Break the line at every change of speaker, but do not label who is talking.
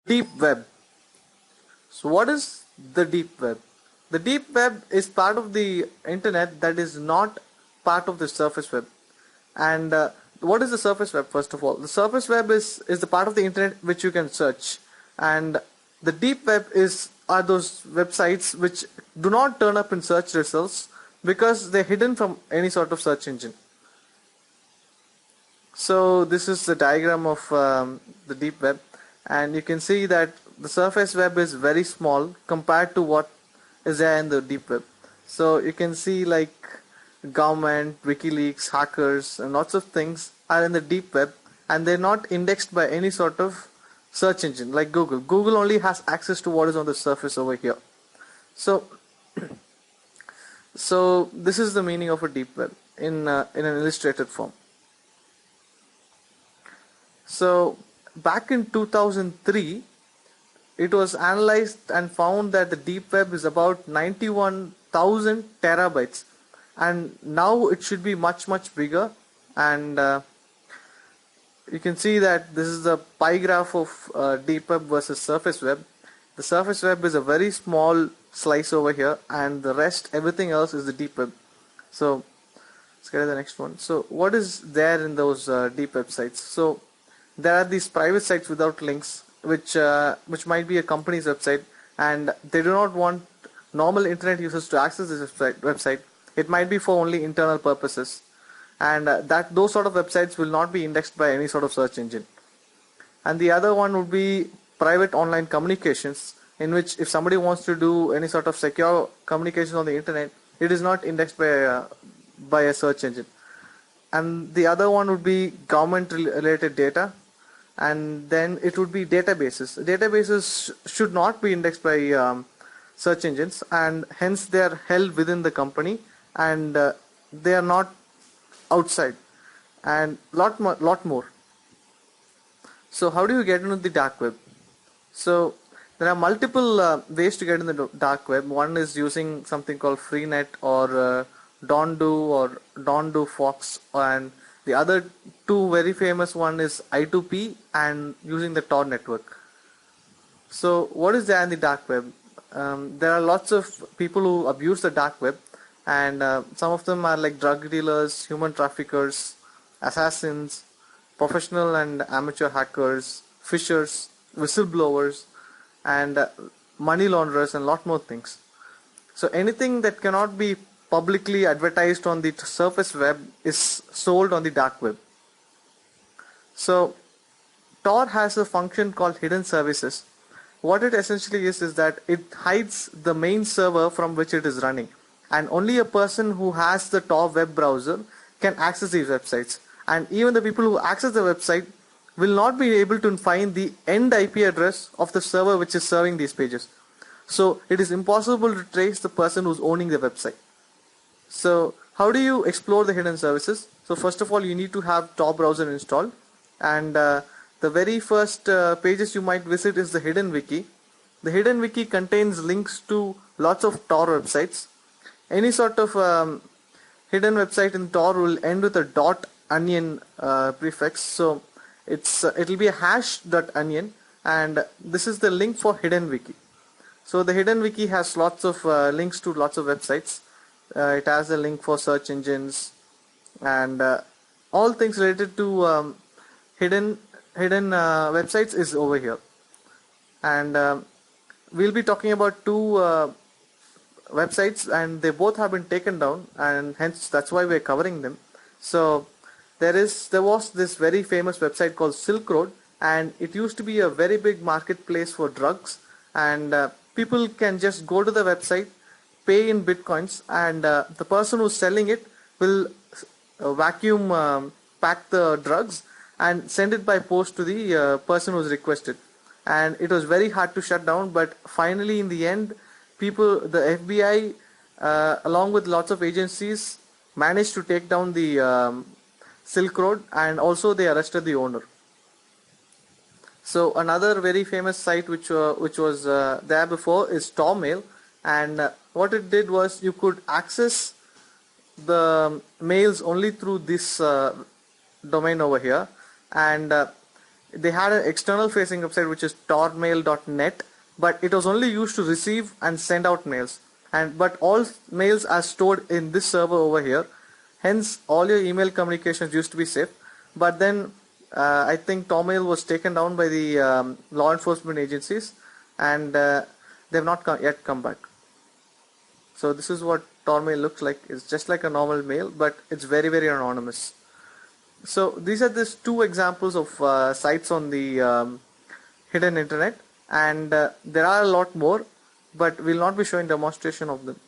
Deep web. So what is the deep web? The deep web is part of the internet that is not part of the surface web. And what is the surface web? First of all, the surface web is the part of the internet which you can search, and the deep web is are those websites which do not turn up in search results because they're hidden from any sort of search engine. So this is the diagram of the deep web, and you can see that the surface web is very small compared to what is there in the deep web. So you can see like government, WikiLeaks, hackers, and lots of things are in the deep web, and they're not indexed by any sort of search engine like Google. Google only has access to what is on the surface over here. So so this is the meaning of a deep web in an illustrated form. So back in 2003, it was analyzed and found that the deep web is about 91,000 terabytes, and now it should be much bigger. And you can see that this is the pie graph of deep web versus surface web. The surface web is a very small slice over here, and the rest, everything else, is the deep web. So let's get to the next one. So what is there in those deep websites? So there are these private sites without links, which might be a company's website, and they do not want normal internet users to access this website. It might be for only internal purposes, and that those sort of websites will not be indexed by any sort of search engine. And the other one would be private online communications, in which if somebody wants to do any sort of secure communications on the internet, it is not indexed by a search engine. And the other one would be government related data, and then it would be databases. Databases should not be indexed by search engines, and hence they are held within the company, and they are not outside, and lot more. So how do you get into the dark web? So there are multiple ways to get in the dark web. One is using something called Freenet or Dondu Fox, and the other two very famous one is I2P and using the Tor network. So what is there in the dark web? There are lots of people who abuse the dark web, and some of them are like drug dealers, human traffickers, assassins, professional and amateur hackers, fishers, whistleblowers, and money launderers, and lot more things. So anything that cannot be publicly advertised on the surface web is sold on the dark web. So Tor has a function called hidden services. What it essentially is that it hides the main server from which it is running, and only a person who has the Tor web browser can access these websites, and even the people who access the website will not be able to find the end IP address of the server which is serving these pages. So it is impossible to trace the person who's owning the website. So how do you explore the hidden services? So first of all, you need to have Tor browser installed, and the very first pages you might visit is the hidden wiki. The hidden wiki contains links to lots of Tor websites. Any sort of hidden website in Tor will end with a .onion prefix. So it'll be a hash.onion, and this is the link for hidden wiki. So the hidden wiki has lots of links to lots of websites. It has a link for search engines, and all things related to hidden websites is over here. And we'll be talking about two websites, and they both have been taken down, and hence that's why we're covering them. So there was this very famous website called Silk Road, and it used to be a very big marketplace for drugs, and people can just go to the website, pay in bitcoins, and the person who's selling it will vacuum pack the drugs and send it by post to the person who's requested. And it was very hard to shut down, but finally in the end, the FBI along with lots of agencies managed to take down the Silk Road, and also they arrested the owner. So another very famous site which was there before is Tormail, and what it did was you could access the mails only through this domain over here, and They had an external facing website which is tormail.net, but it was only used to receive and send out mails. But all mails are stored in this server over here. Hence, all your email communications used to be safe. But then I think Tormail was taken down by the law enforcement agencies, and they've not yet come back. So this is what Tormail looks like. It's just like a normal mail, but it's very, very anonymous. So these are just two examples of sites on the hidden internet, and there are a lot more, but we'll not be showing demonstration of them.